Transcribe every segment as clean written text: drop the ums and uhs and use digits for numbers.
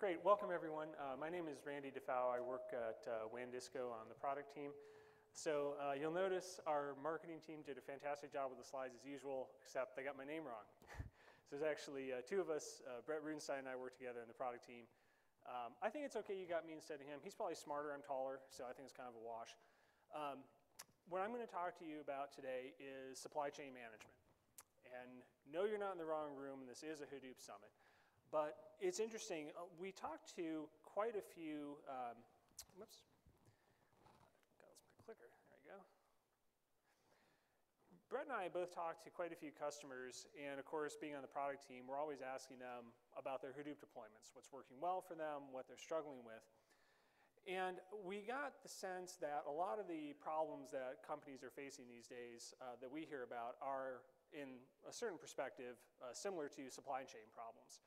Great, welcome everyone. My name is Randy DeFau. I work at WANDisco on the product team. So you'll notice our marketing team did a fantastic job with the slides as usual, except they got my name wrong. So there's actually two of us, Brett Rudenstein and I work together in the product team. I think it's okay you got me instead of him. He's probably smarter, I'm taller, so I think it's kind of a wash. What I'm going to talk to you about today is supply chain management. And no, you're not in the wrong room, and this is a Hadoop summit. But it's interesting, we talked to quite a few, whoops, that's my clicker, there we go. Brett and I both talked to quite a few customers, and of course, being on the product team, we're always asking them about their Hadoop deployments, what's working well for them, what they're struggling with. And we got the sense that a lot of the problems that companies are facing these days that we hear about are, in a certain perspective, similar to supply chain problems.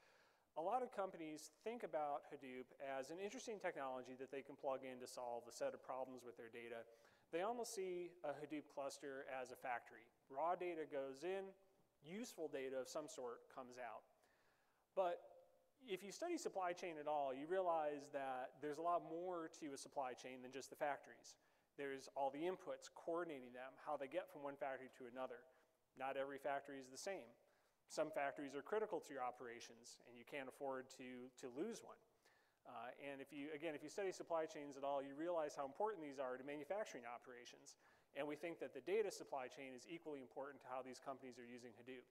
A lot of companies think about Hadoop as an interesting technology that they can plug in to solve a set of problems with their data. They almost see a Hadoop cluster as a factory. Raw data goes in, useful data of some sort comes out. But if you study supply chain at all, you realize that there's a lot more to a supply chain than just the factories. There's all the inputs, coordinating them, how they get from one factory to another. Not every factory is the same. Some factories are critical to your operations, and you can't afford to lose one. And if you study supply chains at all, you realize how important these are to manufacturing operations. And we think that the data supply chain is equally important to how these companies are using Hadoop.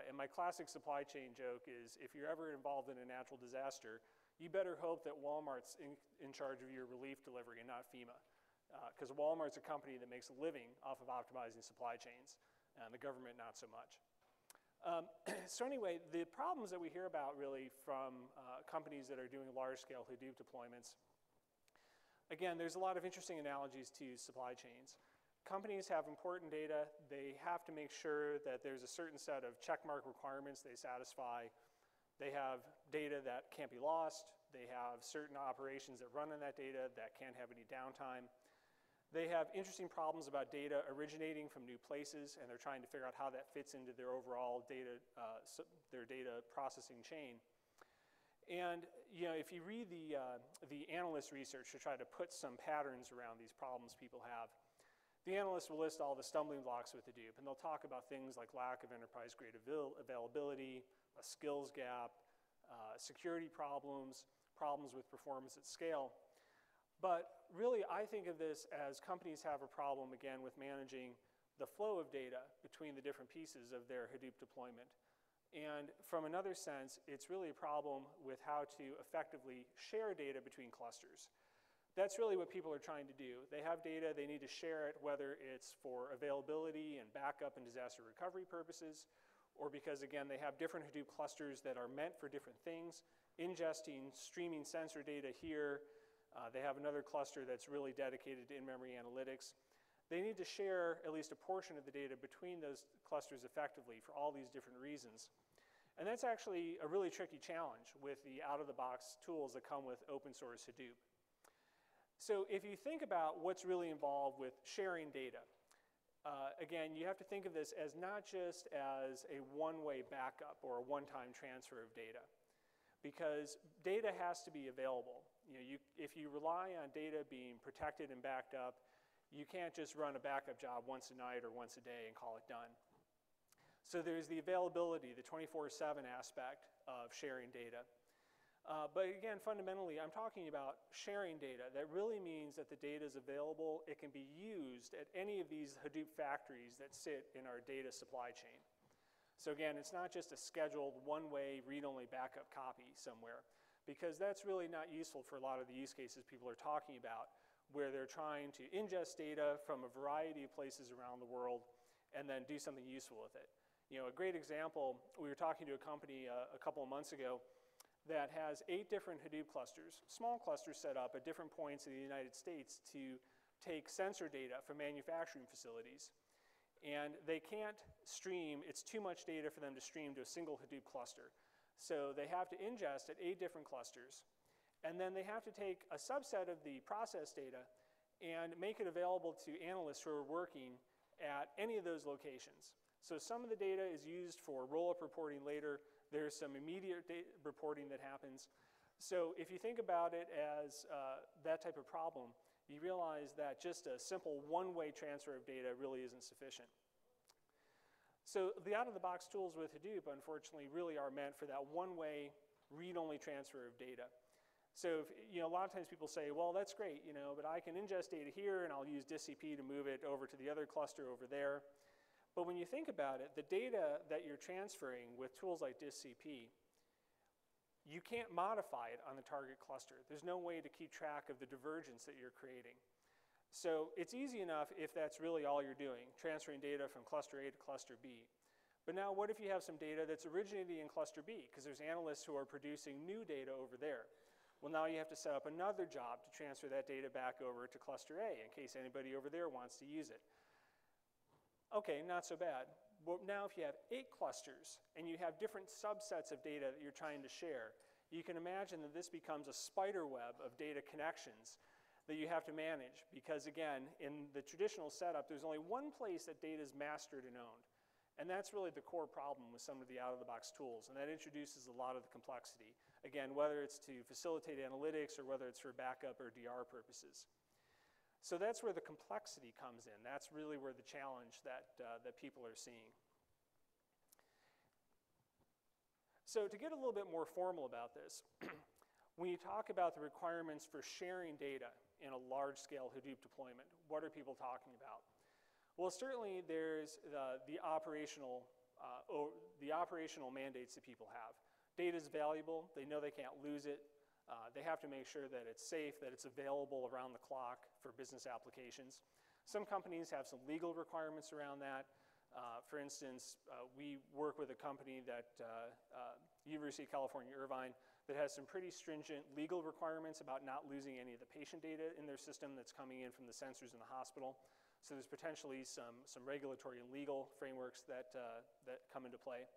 And my classic supply chain joke is, if you're ever involved in a natural disaster, you better hope that Walmart's in charge of your relief delivery and not FEMA. Because Walmart's a company that makes a living off of optimizing supply chains, and the government not so much. So anyway, the problems that we hear about really from companies that are doing large-scale Hadoop deployments, again, there's a lot of interesting analogies to supply chains. Companies have important data. They have to make sure that there's a certain set of checkmark requirements they satisfy. They have data that can't be lost. They have certain operations that run on that data that can't have any downtime. They have interesting problems about data originating from new places, and they're trying to figure out how that fits into their overall data, their data processing chain. And if you read the analyst research to try to put some patterns around these problems people have, the analysts will list all the stumbling blocks with Hadoop, and they'll talk about things like lack of enterprise-grade availability, a skills gap, security problems, problems with performance at scale. But really, I think of this as companies have a problem, again, with managing the flow of data between the different pieces of their Hadoop deployment. And from another sense, it's really a problem with how to effectively share data between clusters. That's really what people are trying to do. They have data, they need to share it, whether it's for availability and backup and disaster recovery purposes, or because, again, they have different Hadoop clusters that are meant for different things, ingesting, streaming sensor data here. They have another cluster that's really dedicated to in-memory analytics. They need to share at least a portion of the data between those clusters effectively for all these different reasons. And that's actually a really tricky challenge with the out-of-the-box tools that come with open source Hadoop. So if you think about what's really involved with sharing data, again, you have to think of this as not just as a one-way backup or a one-time transfer of data, because data has to be available. If you rely on data being protected and backed up, you can't just run a backup job once a night or once a day and call it done. So there's the availability, the 24/7 aspect of sharing data. But again, fundamentally, I'm talking about sharing data. That really means that the data is available. It can be used at any of these Hadoop factories that sit in our data supply chain. So again, it's not just a scheduled one-way read-only backup copy somewhere, because that's really not useful for a lot of the use cases people are talking about, where they're trying to ingest data from a variety of places around the world and then do something useful with it. A great example, we were talking to a company a couple of months ago that has 8 different Hadoop clusters, small clusters set up at different points in the United States to take sensor data from manufacturing facilities. And they can't stream, it's too much data for them to stream to a single Hadoop cluster. So they have to ingest at 8 different clusters. And then they have to take a subset of the process data and make it available to analysts who are working at any of those locations. So some of the data is used for roll-up reporting later. There's some immediate reporting that happens. So if you think about it as that type of problem, you realize that just a simple one-way transfer of data really isn't sufficient. So the out-of-the-box tools with Hadoop, unfortunately, really are meant for that one-way read-only transfer of data. So if, a lot of times people say, well, that's great, but I can ingest data here and I'll use DistCP to move it over to the other cluster over there. But when you think about it, the data that you're transferring with tools like DistCP, you can't modify it on the target cluster. There's no way to keep track of the divergence that you're creating. So it's easy enough if that's really all you're doing, transferring data from cluster A to cluster B. But now what if you have some data that's originating in cluster B, because there's analysts who are producing new data over there? Well, now you have to set up another job to transfer that data back over to cluster A in case anybody over there wants to use it. Okay, not so bad. Well, now if you have 8 clusters and you have different subsets of data that you're trying to share, you can imagine that this becomes a spider web of data connections that you have to manage, because again, in the traditional setup, there's only one place that data is mastered and owned. And that's really the core problem with some of the out-of-the-box tools, and that introduces a lot of the complexity. Again, whether it's to facilitate analytics or whether it's for backup or DR purposes. So that's where the complexity comes in. That's really where the challenge that people are seeing. So to get a little bit more formal about this, when you talk about the requirements for sharing data in a large-scale Hadoop deployment, what are people talking about? Well, certainly there's the operational mandates that people have. Data is valuable. They know they can't lose it. They have to make sure that it's safe, that it's available around the clock for business applications. Some companies have some legal requirements around that. For instance, we work with a company that, University of California, Irvine, that has some pretty stringent legal requirements about not losing any of the patient data in their system that's coming in from the sensors in the hospital. So there's potentially some regulatory and legal frameworks that come into play.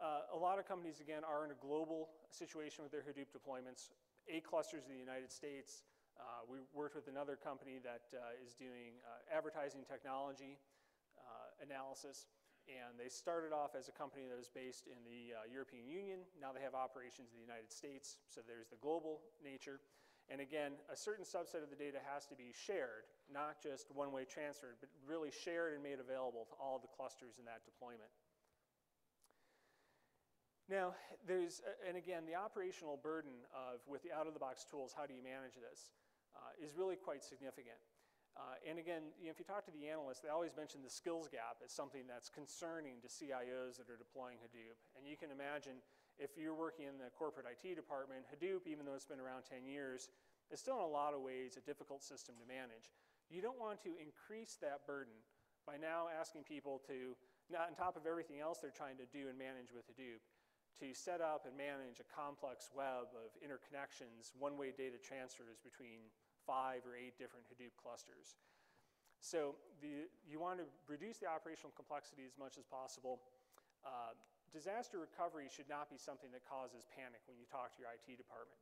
A lot of companies, again, are in a global situation with their Hadoop deployments. 8 clusters in the United States. We worked with another company that is doing advertising technology analysis. And they started off as a company that was based in the European Union. Now they have operations in the United States. So there's the global nature. And again, a certain subset of the data has to be shared, not just one-way transferred, but really shared and made available to all the clusters in that deployment. Now, and again, the operational burden with the out-of-the-box tools, how do you manage this, is really quite significant. And again, if you talk to the analysts, they always mention the skills gap as something that's concerning to CIOs that are deploying Hadoop. And you can imagine if you're working in the corporate IT department, Hadoop, even though it's been around 10 years, is still in a lot of ways a difficult system to manage. You don't want to increase that burden by now asking people to, on top of everything else they're trying to do and manage with Hadoop, to set up and manage a complex web of interconnections, one-way data transfers between 5 or 8 different Hadoop clusters. So you want to reduce the operational complexity as much as possible. Disaster recovery should not be something that causes panic when you talk to your IT department.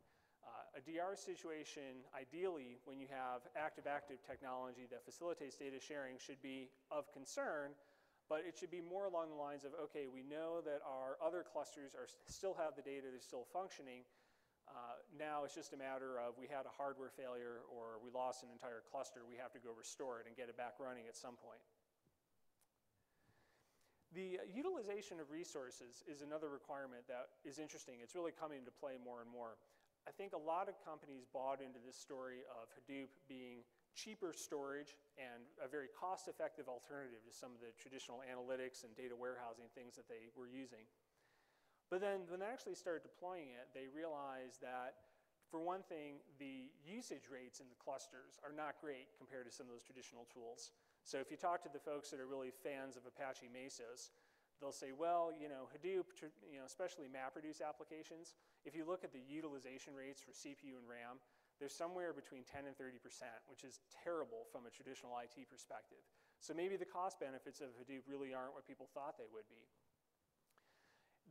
A DR situation, ideally, when you have active-active technology that facilitates data sharing, should be of concern, but it should be more along the lines of, okay, we know that our other clusters still have the data, they're still functioning. Now it's just a matter of we had a hardware failure or we lost an entire cluster, we have to go restore it and get it back running at some point. The utilization of resources is another requirement that is interesting. It's really coming into play more and more. I think a lot of companies bought into this story of Hadoop being cheaper storage and a very cost-effective alternative to some of the traditional analytics and data warehousing things that they were using. But then when they actually started deploying it, they realized that, for one thing, the usage rates in the clusters are not great compared to some of those traditional tools. So if you talk to the folks that are really fans of Apache Mesos, they'll say, well, Hadoop, especially MapReduce applications, if you look at the utilization rates for CPU and RAM, they're somewhere between 10 and 30%, which is terrible from a traditional IT perspective. So maybe the cost benefits of Hadoop really aren't what people thought they would be.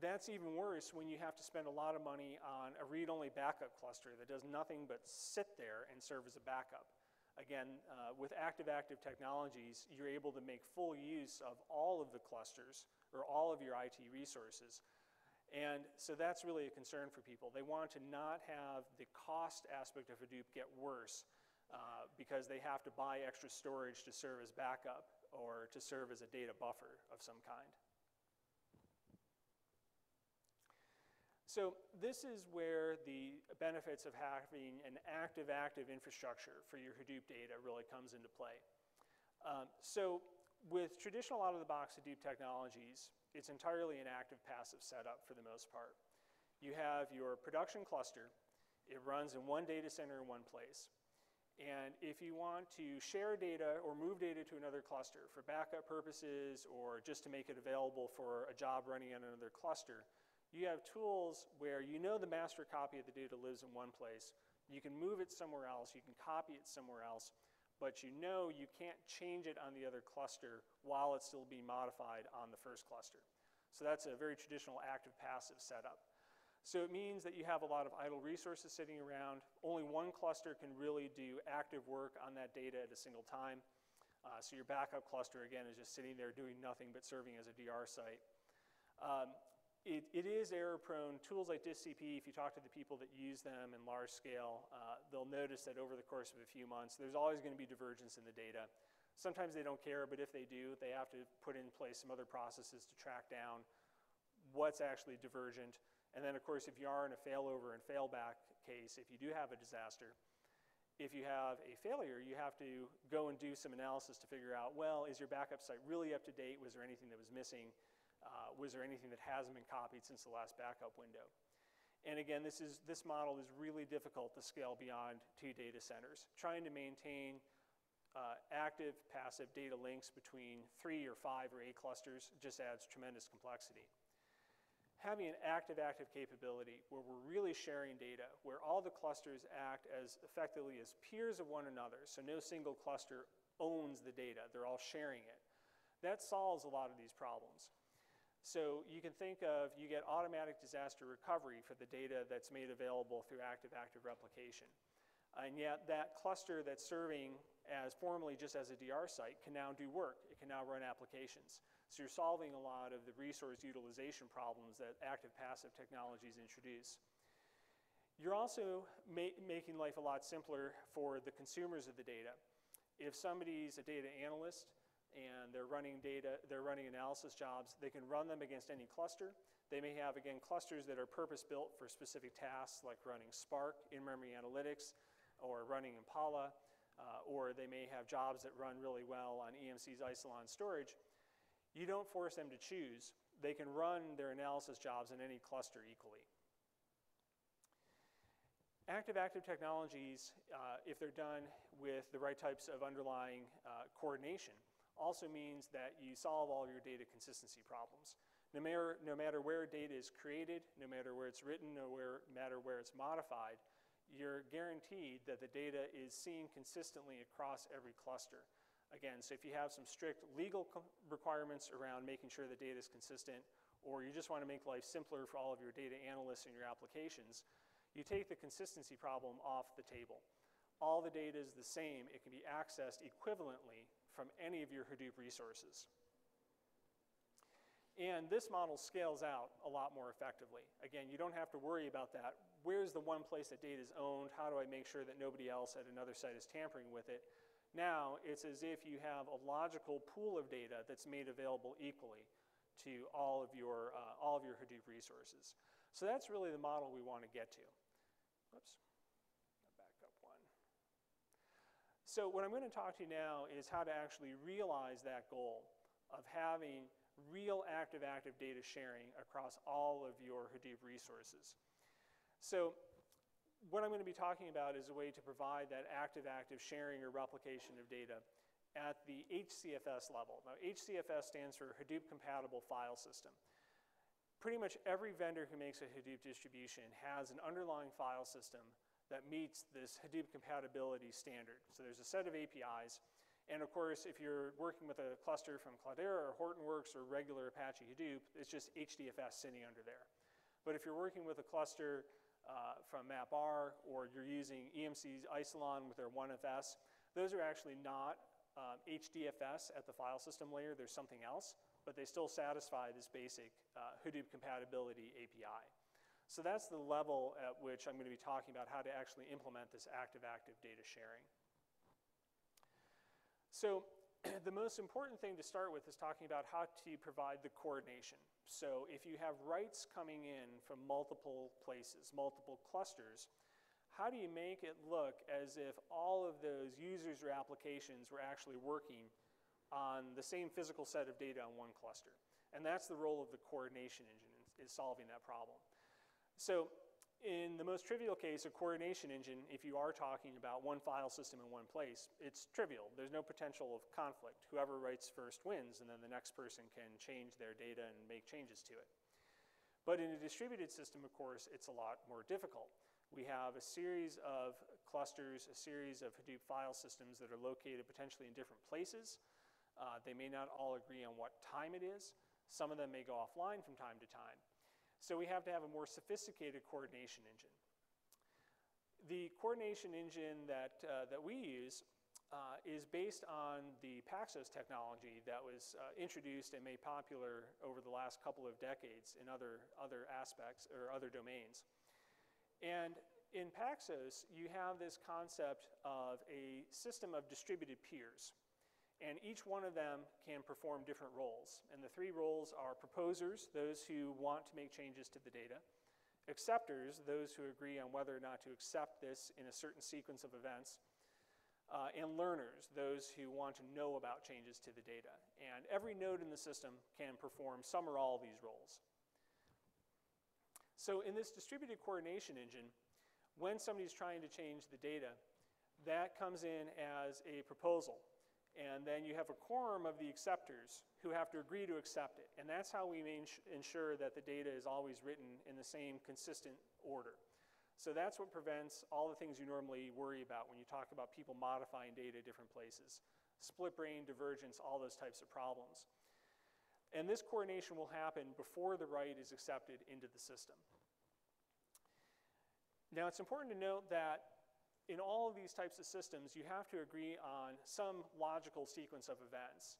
That's even worse when you have to spend a lot of money on a read-only backup cluster that does nothing but sit there and serve as a backup. Again, with active-active technologies, you're able to make full use of all of the clusters or all of your IT resources. And so that's really a concern for people. They want to not have the cost aspect of Hadoop get worse because they have to buy extra storage to serve as backup or to serve as a data buffer of some kind. So this is where the benefits of having an active infrastructure for your Hadoop data really comes into play. So with traditional out-of-the-box Hadoop technologies, it's entirely an ActivePassive setup for the most part. You have your production cluster. It runs in one data center in one place. And if you want to share data or move data to another cluster for backup purposes or just to make it available for a job running on another cluster, you have tools where you know the master copy of the data lives in one place. You can move it somewhere else. You can copy it somewhere else. But you know you can't change it on the other cluster while it's still being modified on the first cluster. So that's a very traditional ActivePassive setup. So it means that you have a lot of idle resources sitting around. Only one cluster can really do active work on that data at a single time. So your backup cluster, again, is just sitting there doing nothing but serving as a DR site. It is error-prone. Tools like DiskCP, if you talk to the people that use them in large scale, they'll notice that over the course of a few months, there's always going to be divergence in the data. Sometimes they don't care, but if they do, they have to put in place some other processes to track down what's actually divergent. And then, of course, if you are in a failover and failback case, if you do have a disaster, if you have a failure, you have to go and do some analysis to figure out, well, is your backup site really up to date? Was there anything that was missing? Was there anything that hasn't been copied since the last backup window? And again, this model is really difficult to scale beyond 2 data centers. Trying to maintain active, passive data links between 3 or 5 or 8 clusters just adds tremendous complexity. Having an active capability where we're really sharing data, where all the clusters act as effectively as peers of one another, so no single cluster owns the data, they're all sharing it, that solves a lot of these problems. So you can think of, you get automatic disaster recovery for the data that's made available through active replication. And yet that cluster that's serving as formerly just as a DR site can now do work. It can now run applications. So you're solving a lot of the resource utilization problems that ActivePassive technologies introduce. You're also making life a lot simpler for the consumers of the data. If somebody's a data analyst, and they're running analysis jobs, they can run them against any cluster. They may have, again, clusters that are purpose-built for specific tasks, like running Spark, in-memory analytics, or running Impala, or they may have jobs that run really well on EMC's Isilon storage. You don't force them to choose. They can run their analysis jobs in any cluster equally. Active technologies, if they're done with the right types of underlying coordination, also means that you solve all your data consistency problems. No matter where data is created, no matter where it's written, no matter where it's modified, you're guaranteed that the data is seen consistently across every cluster. Again, so if you have some strict legal requirements around making sure the data is consistent, or you just want to make life simpler for all of your data analysts and your applications, you take the consistency problem off the table. All the data is the same. It can be accessed equivalently from any of your Hadoop resources. And this model scales out a lot more effectively. Again, you don't have to worry about that. Where's the one place that data is owned? How do I make sure that nobody else at another site is tampering with it? Now, it's as if you have a logical pool of data that's made available equally to all of your Hadoop resources. So that's really the model we want to get to. Oops. So what I'm going to talk to you now is how to actually realize that goal of having real active data sharing across all of your Hadoop resources. So what I'm going to be talking about is a way to provide that active sharing or replication of data at the HCFS level. Now, HCFS stands for Hadoop Compatible File System. Pretty much every vendor who makes a Hadoop distribution has an underlying file system that meets this Hadoop compatibility standard. So there's a set of APIs, and of course, if you're working with a cluster from Cloudera or Hortonworks or regular Apache Hadoop, it's just HDFS sitting under there. But if you're working with a cluster from MapR, or you're using EMC's Isilon with their OneFS, those are actually not HDFS at the file system layer. There's something else, but they still satisfy this basic Hadoop compatibility API. So that's the level at which I'm going to be talking about how to actually implement this active-active data sharing. So the most important thing to start with is talking about how to provide the coordination. So if you have writes coming in from multiple places, multiple clusters, how do you make it look as if all of those users or applications were actually working on the same physical set of data on one cluster? And that's the role of the coordination engine, is solving that problem. So in the most trivial case, a coordination engine, if you are talking about one file system in one place, it's trivial. There's no potential of conflict. Whoever writes first wins, and then the next person can change their data and make changes to it. But in a distributed system, of course, it's a lot more difficult. We have a series of clusters, a series of Hadoop file systems that are located potentially in different places. They may not all agree on what time it is. Some of them may go offline from time to time. So we have to have a more sophisticated coordination engine. The coordination engine that we use is based on the Paxos technology that was introduced and made popular over the last couple of decades in other aspects or other domains. And in Paxos, you have this concept of a system of distributed peers. And each one of them can perform different roles. And the three roles are proposers, those who want to make changes to the data; acceptors, those who agree on whether or not to accept this in a certain sequence of events; and learners, those who want to know about changes to the data. And every node in the system can perform some or all of these roles. So in this distributed coordination engine, when somebody's trying to change the data, that comes in as a proposal. And then you have a quorum of the acceptors who have to agree to accept it. And that's how we ensure that the data is always written in the same consistent order. So that's what prevents all the things you normally worry about when you talk about people modifying data at different places. Split brain, divergence, all those types of problems. And this coordination will happen before the write is accepted into the system. Now it's important to note that in all of these types of systems, you have to agree on some logical sequence of events.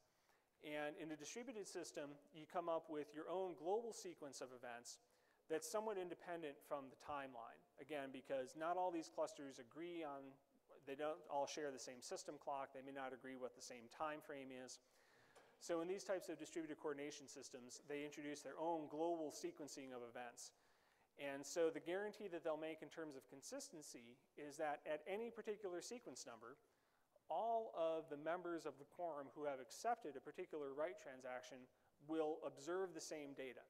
And in a distributed system, you come up with your own global sequence of events that's somewhat independent from the timeline. Again, because not all these clusters agree on, they don't all share the same system clock, they may not agree what the same time frame is. So in these types of distributed coordination systems, they introduce their own global sequencing of events. And so the guarantee that they'll make in terms of consistency is that at any particular sequence number, all of the members of the quorum who have accepted a particular write transaction will observe the same data.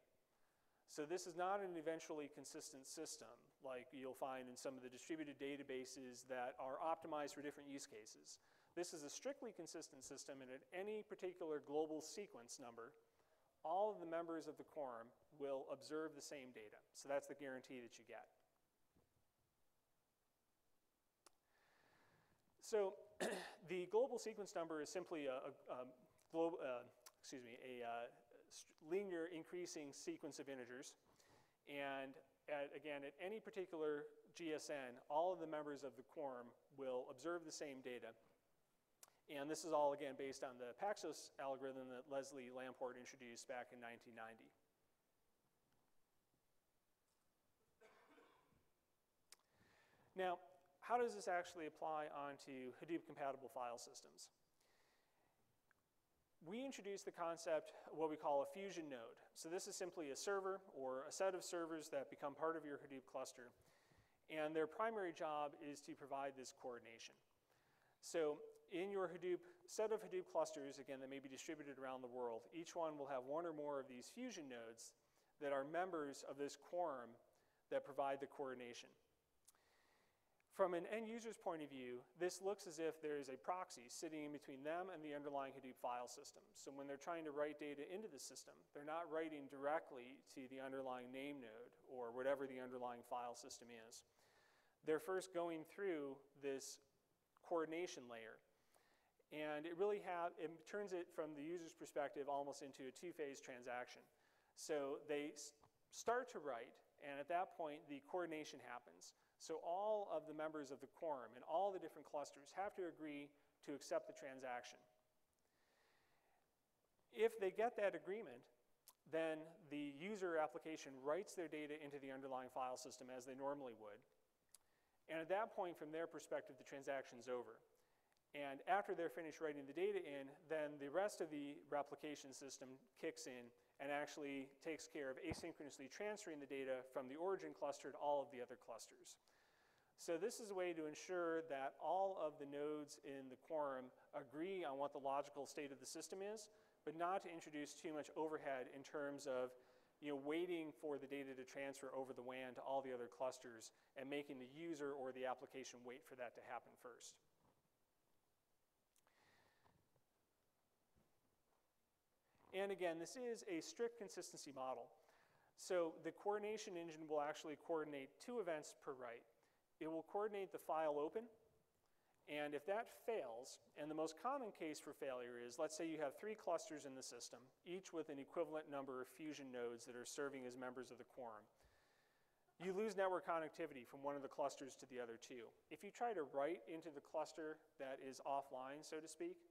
So this is not an eventually consistent system like you'll find in some of the distributed databases that are optimized for different use cases. This is a strictly consistent system, and at any particular global sequence number, all of the members of the quorum will observe the same data. So that's the guarantee that you get. So the global sequence number is simply a linear increasing sequence of integers. And again, at any particular GSN, all of the members of the quorum will observe the same data. And this is all, again, based on the Paxos algorithm that Leslie Lamport introduced back in 1990. Now, how does this actually apply onto Hadoop-compatible file systems? We introduced the concept of what we call a fusion node. So this is simply a server or a set of servers that become part of your Hadoop cluster. And their primary job is to provide this coordination. So in your set of Hadoop clusters, again, that may be distributed around the world, each one will have one or more of these fusion nodes that are members of this quorum that provide the coordination. From an end user's point of view, this looks as if there is a proxy sitting in between them and the underlying Hadoop file system. So when they're trying to write data into the system, they're not writing directly to the underlying name node or whatever the underlying file system is. They're first going through this coordination layer. And it really turns it from the user's perspective almost into a two-phase transaction. So they start to write, and at that point, the coordination happens. So all of the members of the quorum and all the different clusters have to agree to accept the transaction. If they get that agreement, then the user application writes their data into the underlying file system as they normally would. And at that point, from their perspective, the transaction's over. And after they're finished writing the data in, then the rest of the replication system kicks in and actually takes care of asynchronously transferring the data from the origin cluster to all of the other clusters. So this is a way to ensure that all of the nodes in the quorum agree on what the logical state of the system is, but not to introduce too much overhead in terms of waiting for the data to transfer over the WAN to all the other clusters and making the user or the application wait for that to happen first. And again, this is a strict consistency model. So the coordination engine will actually coordinate 2 events per write. It will coordinate the file open, and if that fails, and the most common case for failure is, let's say you have 3 clusters in the system, each with an equivalent number of fusion nodes that are serving as members of the quorum. You lose network connectivity from one of the clusters to the other 2. If you try to write into the cluster that is offline, so to speak,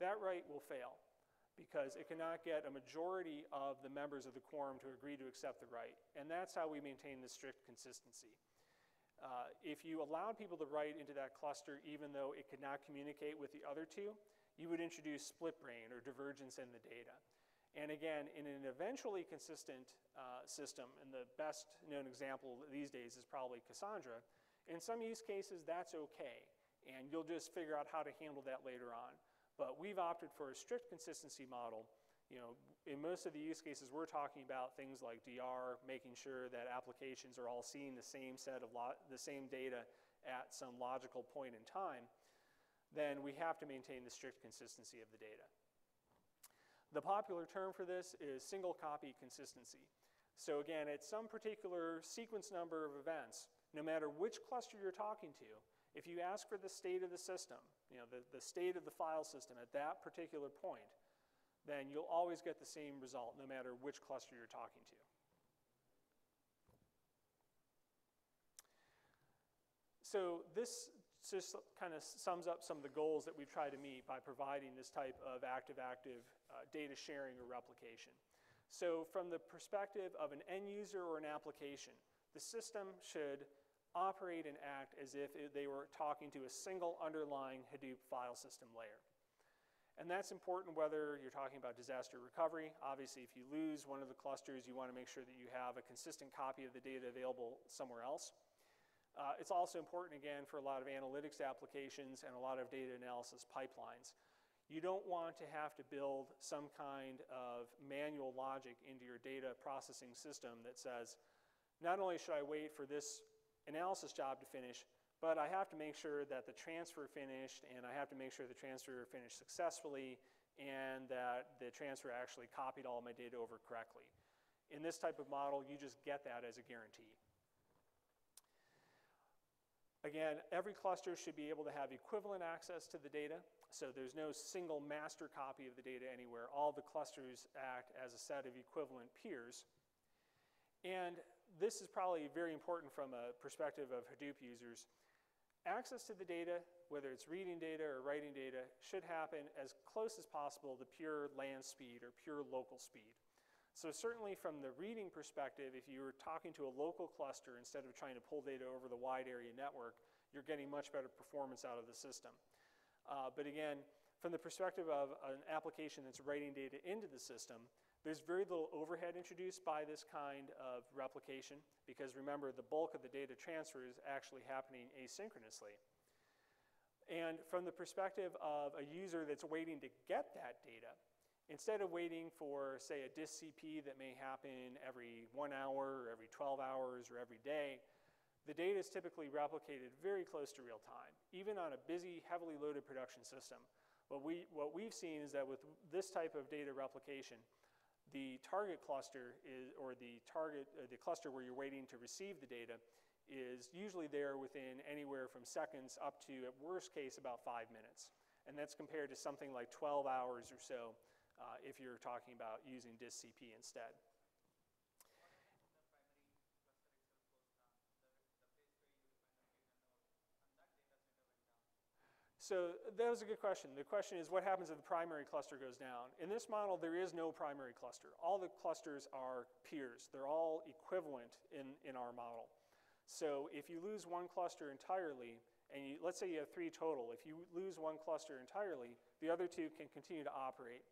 that write will fail, because it cannot get a majority of the members of the quorum to agree to accept the write. And that's how we maintain this strict consistency. If you allowed people to write into that cluster even though it could not communicate with the other 2, you would introduce split brain or divergence in the data. And again, in an eventually consistent system, and the best known example these days is probably Cassandra, in some use cases that's okay, and you'll just figure out how to handle that later on. But we've opted for a strict consistency model. In most of the use cases, we're talking about things like DR, making sure that applications are all seeing the same set of the same data at some logical point in time. Then we have to maintain the strict consistency of the data. The popular term for this is single copy consistency. So again, at some particular sequence number of events, no matter which cluster you're talking to, if you ask for the state of the system, the state of the file system at that particular point, then you'll always get the same result no matter which cluster you're talking to. So this just kind of sums up some of the goals that we've tried to meet by providing this type of active-active data sharing or replication. So from the perspective of an end user or an application, the system should operate and act as if they were talking to a single underlying Hadoop file system layer. And that's important whether you're talking about disaster recovery. Obviously, if you lose one of the clusters, you want to make sure that you have a consistent copy of the data available somewhere else. It's also important, again, for a lot of analytics applications and a lot of data analysis pipelines. You don't want to have to build some kind of manual logic into your data processing system that says, not only should I wait for this analysis job to finish, but I have to make sure that the transfer finished, and I have to make sure the transfer finished successfully, and that the transfer actually copied all of my data over correctly. In this type of model, you just get that as a guarantee. Again, every cluster should be able to have equivalent access to the data, so there's no single master copy of the data anywhere. All the clusters act as a set of equivalent peers. And this is probably very important from a perspective of Hadoop users. Access to the data, whether it's reading data or writing data, should happen as close as possible to pure LAN speed or pure local speed. So certainly from the reading perspective, if you were talking to a local cluster instead of trying to pull data over the wide area network, you're getting much better performance out of the system. But again, from the perspective of an application that's writing data into the system, there's very little overhead introduced by this kind of replication, because remember, the bulk of the data transfer is actually happening asynchronously. And from the perspective of a user that's waiting to get that data, instead of waiting for, say, a disk CP that may happen every 1 hour or every 12 hours or every day, the data is typically replicated very close to real time, even on a busy, heavily loaded production system. What we've seen is that with this type of data replication, the target cluster is, or the cluster where you're waiting to receive the data is usually there within anywhere from seconds up to, at worst case, about 5 minutes. And that's compared to something like 12 hours or so if you're talking about using disk CP instead. So that was a good question. The question is, what happens if the primary cluster goes down? In this model, there is no primary cluster. All the clusters are peers. They're all equivalent in our model. So if you lose one cluster entirely, and let's say you have 3 total, if you lose one cluster entirely, the other 2 can continue to operate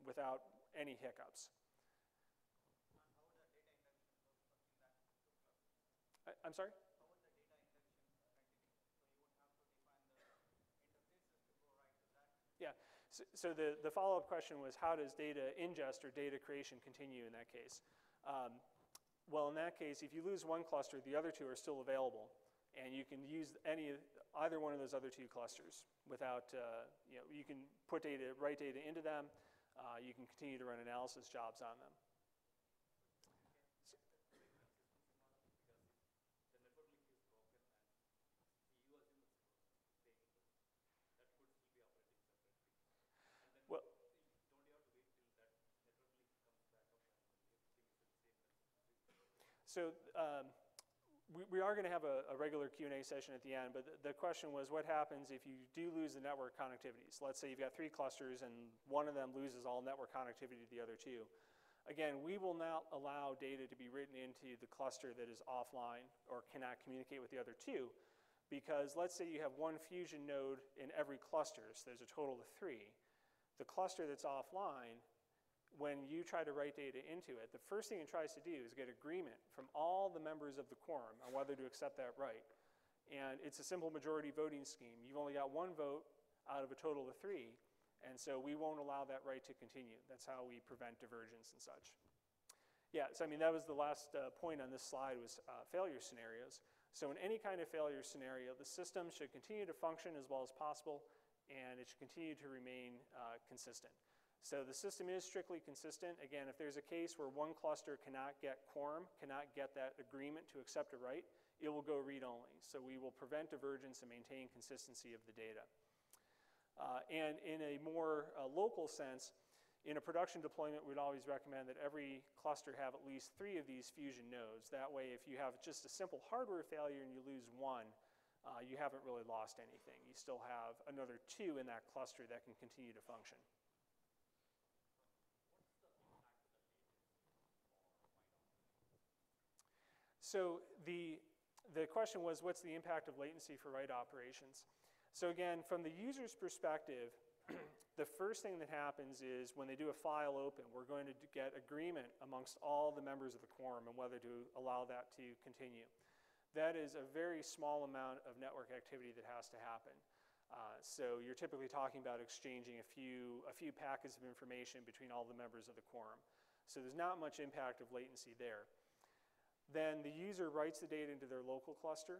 without any hiccups. I'm sorry? Yeah, so the follow-up question was, how does data ingest or data creation continue in that case? Well, in that case, if you lose one cluster, the other 2 are still available, and you can use either one of those other 2 clusters without, you can write data into them, you can continue to run analysis jobs on them. So we are going to have a regular Q&A session at the end, but the question was, what happens if you do lose the network connectivity? So let's say you've got 3 clusters and one of them loses all network connectivity to the other 2. Again, we will not allow data to be written into the cluster that is offline or cannot communicate with the other 2, because let's say you have 1 fusion node in every cluster, so there's a total of 3. The cluster that's offline, when you try to write data into it, the first thing it tries to do is get agreement from all the members of the quorum on whether to accept that right. And it's a simple majority voting scheme. You've only got 1 vote out of a total of 3, and so we won't allow that right to continue. That's how we prevent divergence and such. Yeah, so I mean, that was the last point on this slide, was failure scenarios. So in any kind of failure scenario, the system should continue to function as well as possible, and it should continue to remain consistent. So the system is strictly consistent. Again, if there's a case where one cluster cannot get quorum, cannot get that agreement to accept a right, it will go read-only. So we will prevent divergence and maintain consistency of the data. And in a more local sense, in a production deployment, we'd always recommend that every cluster have at least 3 of these fusion nodes. That way, if you have just a simple hardware failure and you lose 1, you haven't really lost anything. You still have another 2 in that cluster that can continue to function. So the question was, what's the impact of latency for write operations? So again, from the user's perspective, the first thing that happens is when they do a file open, we're going to get agreement amongst all the members of the quorum on whether to allow that to continue. That is a very small amount of network activity that has to happen. So you're typically talking about exchanging a few packets of information between all the members of the quorum. So there's not much impact of latency there. Then the user writes the data into their local cluster.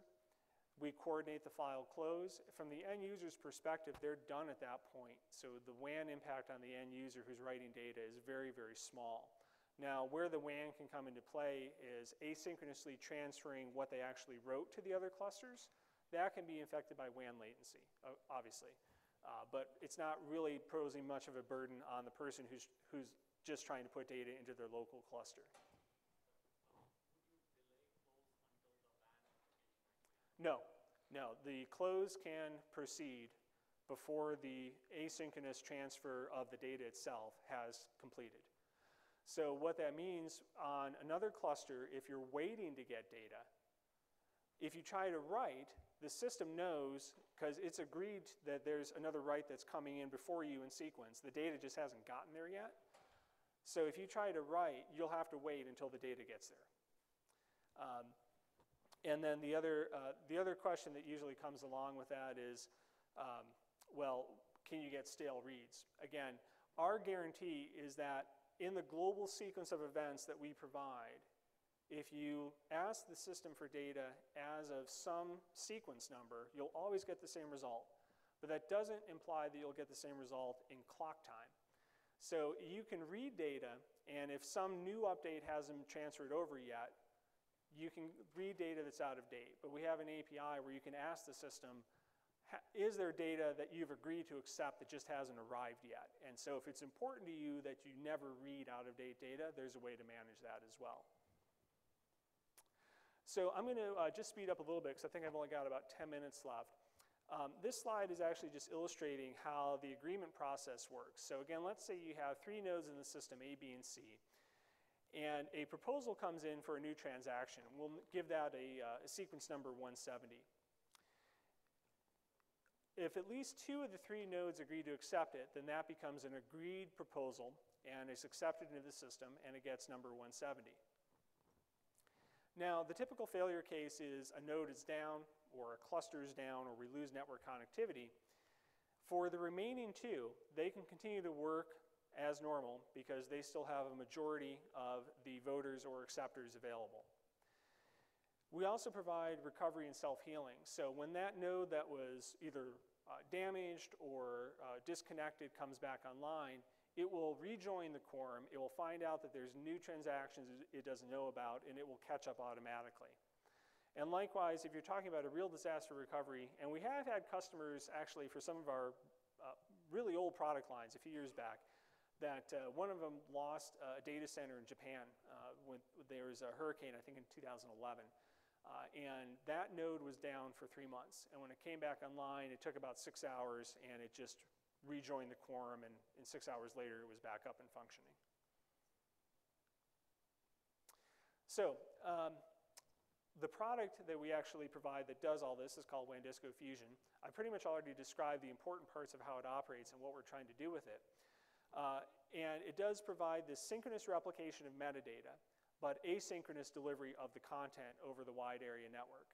We coordinate the file close. From the end user's perspective, they're done at that point. So the WAN impact on the end user who's writing data is very, very small. Now, where the WAN can come into play is asynchronously transferring what they actually wrote to the other clusters. That can be affected by WAN latency, obviously. But it's not really posing much of a burden on the person who's just trying to put data into their local cluster. No. The close can proceed before the asynchronous transfer of the data itself has completed. So what that means on another cluster, if you're waiting to get data, if you try to write, the system knows, because it's agreed that there's another write that's coming in before you in sequence. The data just hasn't gotten there yet. So if you try to write, you'll have to wait until the data gets there. And then the other question that usually comes along with that is, well, can you get stale reads? Again, our guarantee is that in the global sequence of events that we provide, if you ask the system for data as of some sequence number, you'll always get the same result. But that doesn't imply that you'll get the same result in clock time. So you can read data, and if some new update hasn't transferred over yet, you can read data that's out of date. But we have an API where you can ask the system, is there data that you've agreed to accept that just hasn't arrived yet? And so if it's important to you that you never read out-of-date data, there's a way to manage that as well. So I'm going to just speed up a little bit because I think I've only got about 10 minutes left. This slide is actually just illustrating how the agreement process works. So again, let's say you have 3 nodes in the system, A, B, and C, and a proposal comes in for a new transaction. We'll give that a sequence number 170. If at least 2 of the 3 nodes agree to accept it, then that becomes an agreed proposal, and it's accepted into the system, and it gets number 170. Now, the typical failure case is a node is down, or a cluster is down, or we lose network connectivity. For the remaining 2, they can continue to work as normal because they still have a majority of the voters or acceptors available. We also provide recovery and self-healing. So when that node that was either damaged or disconnected comes back online, it will rejoin the quorum, it will find out that there's new transactions it doesn't know about, and it will catch up automatically. And likewise, if you're talking about a real disaster recovery, and we have had customers actually for some of our really old product lines a few years back, that one of them lost a data center in Japan when there was a hurricane, I think in 2011. And that node was down for 3 months. And when it came back online, it took about 6 hours, and it just rejoined the quorum, and 6 hours later, it was back up and functioning. So the product that we actually provide that does all this is called WANdisco Fusion. I pretty much already described the important parts of how it operates and what we're trying to do with it. And it does provide this synchronous replication of metadata, but asynchronous delivery of the content over the wide area network.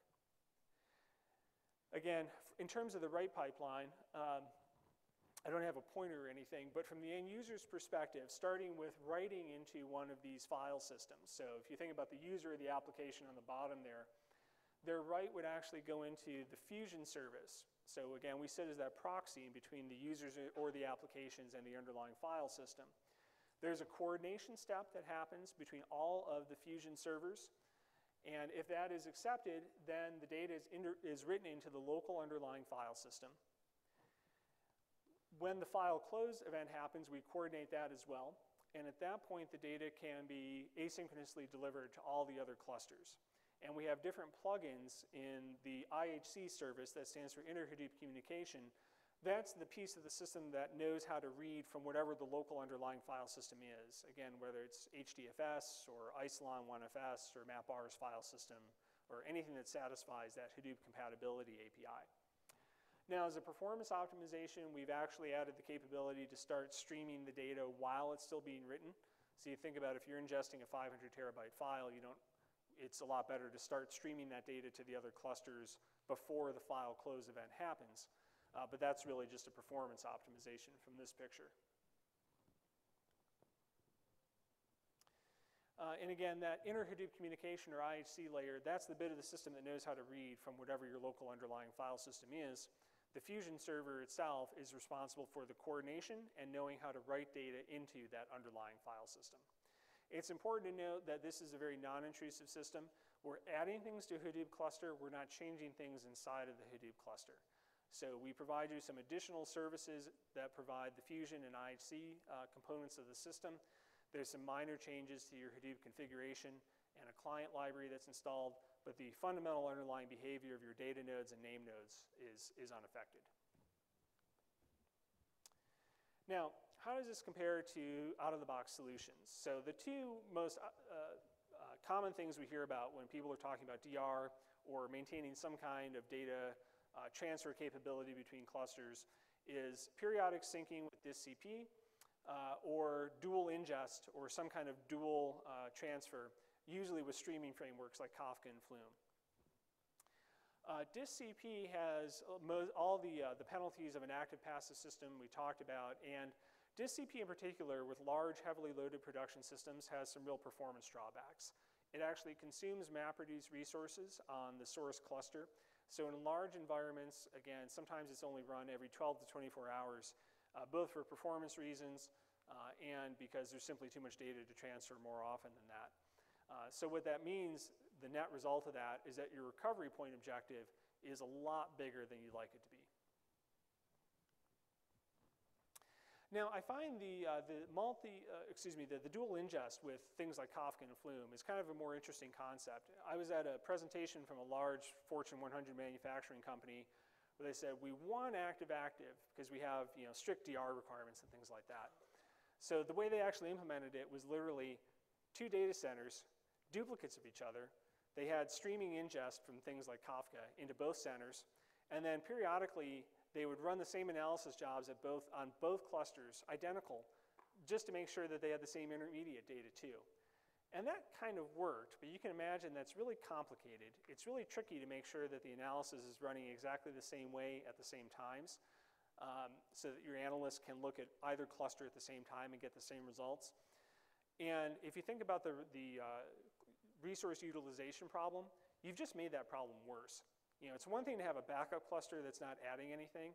Again, in terms of the write pipeline, I don't have a pointer or anything, but from the end user's perspective, starting with writing into one of these file systems. So if you think about the user of the application on the bottom there, their write would actually go into the Fusion service. So again, we sit as that proxy in between the users or the applications and the underlying file system. There's a coordination step that happens between all of the Fusion servers. And if that is accepted, then the data is written into the local underlying file system. When the file close event happens, we coordinate that as well. And at that point, the data can be asynchronously delivered to all the other clusters. And we have different plugins in the IHC service that stands for Inter-Hadoop Communication. That's the piece of the system that knows how to read from whatever the local underlying file system is. Again, whether it's HDFS or Isilon 1FS or MapR's file system or anything that satisfies that Hadoop compatibility API. Now, as a performance optimization, we've actually added the capability to start streaming the data while it's still being written. So you think about if you're ingesting a 500 terabyte file, it's a lot better to start streaming that data to the other clusters before the file close event happens. But that's really just a performance optimization from this picture. And again, that inter-Hadoop communication or IHC layer, that's the bit of the system that knows how to read from whatever your local underlying file system is. The Fusion server itself is responsible for the coordination and knowing how to write data into that underlying file system. It's important to note that this is a very non-intrusive system. We're adding things to a Hadoop cluster. We're not changing things inside of the Hadoop cluster. So we provide you some additional services that provide the Fusion and IHC components of the system. There's some minor changes to your Hadoop configuration and a client library that's installed, but the fundamental underlying behavior of your data nodes and name nodes is unaffected. Now, how does this compare to out-of-the-box solutions? So the two most common things we hear about when people are talking about DR or maintaining some kind of data transfer capability between clusters is periodic syncing with DistCP or dual ingest or some kind of dual transfer, usually with streaming frameworks like Kafka and Flume. DistCP has all the penalties of an ActivePassive system we talked about, and DistCP in particular with large, heavily loaded production systems has some real performance drawbacks. It actually consumes MapReduce resources on the source cluster. So in large environments, again, sometimes it's only run every 12 to 24 hours, both for performance reasons and because there's simply too much data to transfer more often than that. So what that means, the net result of that is that your recovery point objective is a lot bigger than you'd like it to be. Now, I find the dual ingest with things like Kafka and Flume is kind of a more interesting concept. I was at a presentation from a large Fortune 100 manufacturing company where they said, we want active-active because we have strict DR requirements and things like that. So the way they actually implemented it was literally 2 data centers, duplicates of each other. They had streaming ingest from things like Kafka into both centers, and then periodically they would run the same analysis jobs on both clusters, identical, just to make sure that they had the same intermediate data too. And that kind of worked, but you can imagine that's really complicated. It's really tricky to make sure that the analysis is running exactly the same way at the same times, so that your analysts can look at either cluster at the same time and get the same results. And if you think about the resource utilization problem, you've just made that problem worse. It's one thing to have a backup cluster that's not adding anything.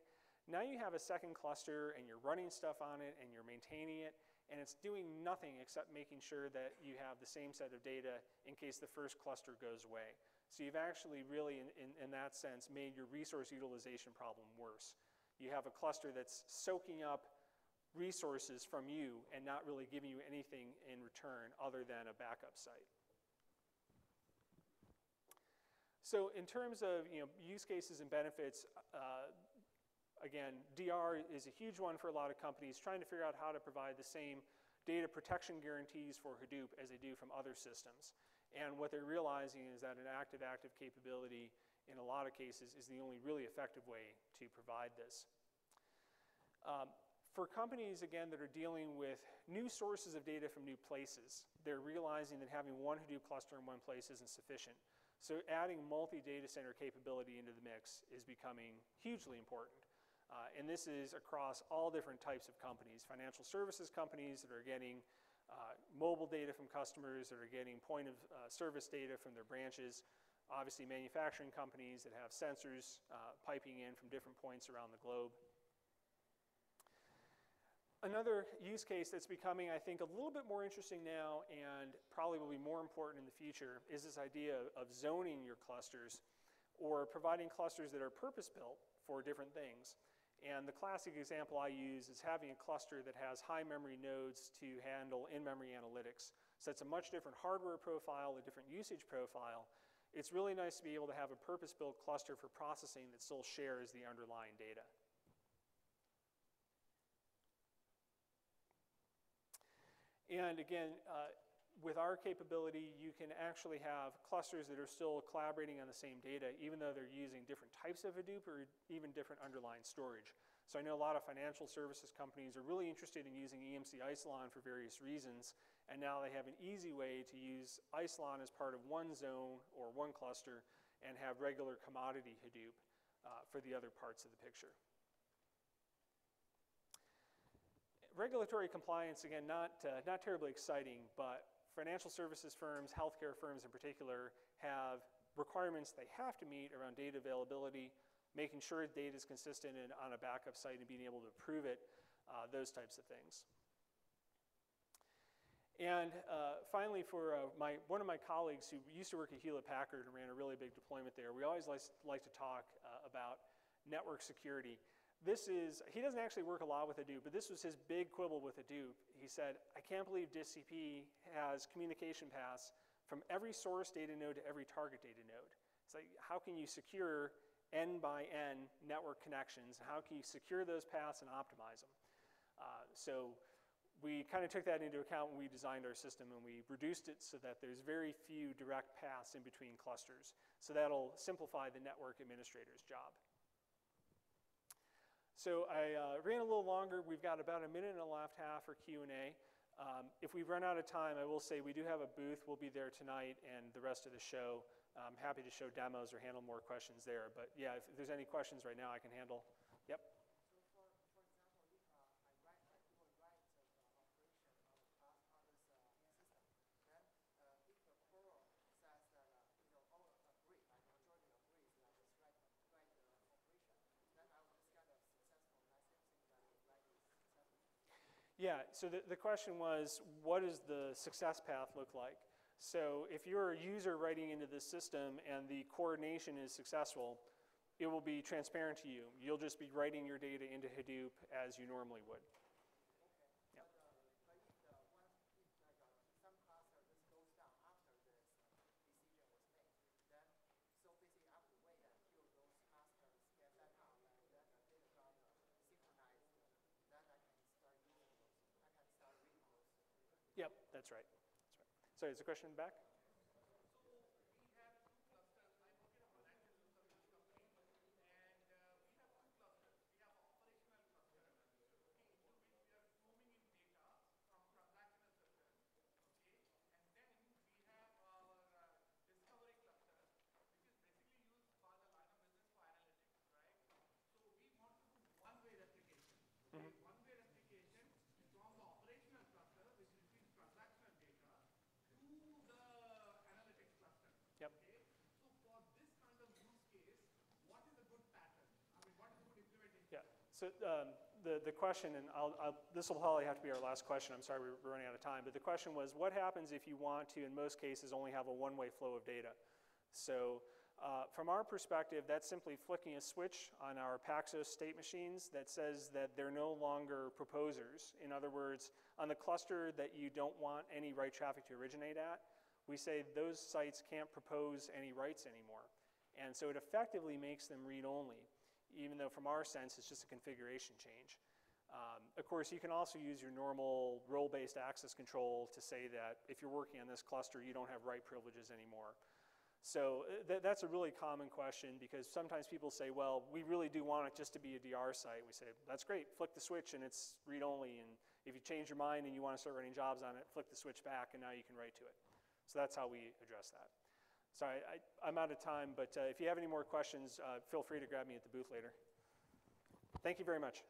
Now you have a second cluster and you're running stuff on it and you're maintaining it, and it's doing nothing except making sure that you have the same set of data in case the first cluster goes away. So you've actually really, in that sense, made your resource utilization problem worse. You have a cluster that's soaking up resources from you and not really giving you anything in return other than a backup site. So in terms of use cases and benefits, again, DR is a huge one for a lot of companies trying to figure out how to provide the same data protection guarantees for Hadoop as they do from other systems. And what they're realizing is that an active-active capability in a lot of cases is the only really effective way to provide this. For companies, again, that are dealing with new sources of data from new places, they're realizing that having one Hadoop cluster in one place isn't sufficient. So adding multi-data center capability into the mix is becoming hugely important. And this is across all different types of companies, financial services companies that are getting mobile data from customers, that are getting point of service data from their branches, obviously manufacturing companies that have sensors piping in from different points around the globe. Another use case that's becoming, I think, a little bit more interesting now and probably will be more important in the future is this idea of zoning your clusters or providing clusters that are purpose-built for different things. And the classic example I use is having a cluster that has high memory nodes to handle in-memory analytics. So it's a much different hardware profile, a different usage profile. It's really nice to be able to have a purpose-built cluster for processing that still shares the underlying data. And again, with our capability, you can actually have clusters that are still collaborating on the same data, even though they're using different types of Hadoop or even different underlying storage. So I know a lot of financial services companies are really interested in using EMC Isilon for various reasons, and now they have an easy way to use Isilon as part of one zone or one cluster and have regular commodity Hadoop for the other parts of the picture. Regulatory compliance, again, not terribly exciting, but financial services firms, healthcare firms in particular, have requirements they have to meet around data availability, making sure data is consistent and on a backup site and being able to approve it, those types of things. And finally, for one of my colleagues who used to work at Hewlett-Packard and ran a really big deployment there, we always like to talk about network security. He doesn't actually work a lot with Hadoop, but this was his big quibble with Hadoop. He said, I can't believe DistCP has communication paths from every source data node to every target data node. It's like, how can you secure N by N network connections? How can you secure those paths and optimize them? So we kind of took that into account when we designed our system, and we reduced it so that there's very few direct paths in between clusters. So that'll simplify the network administrator's job. So I ran a little longer. We've got about a minute and a half for Q&A. If we run out of time, I will say we do have a booth. We'll be there tonight and the rest of the show. I'm happy to show demos or handle more questions there. But yeah, if there's any questions right now, I can handle. Yep. Yeah, so the question was, what does the success path look like? So if you're a user writing into this system and the coordination is successful, it will be transparent to you. You'll just be writing your data into Hadoop as you normally would. Yeah. That's right. Sorry, is the question in the back? Yep. Yeah. So the question, and this will probably have to be our last question. I'm sorry we're running out of time. But the question was, what happens if you want to, in most cases, only have a one-way flow of data? So from our perspective, that's simply flicking a switch on our Paxos state machines that says that they're no longer proposers. In other words, on the cluster that you don't want any write traffic to originate at, we say those sites can't propose any writes anymore. And so it effectively makes them read-only, even though from our sense it's just a configuration change. Of course, you can also use your normal role-based access control to say that if you're working on this cluster, you don't have write privileges anymore. So that's a really common question, because sometimes people say, well, we really do want it just to be a DR site. We say, that's great, flick the switch and it's read-only, and if you change your mind and you want to start writing jobs on it, flick the switch back and now you can write to it. So that's how we address that. Sorry, I'm out of time, but if you have any more questions, feel free to grab me at the booth later. Thank you very much.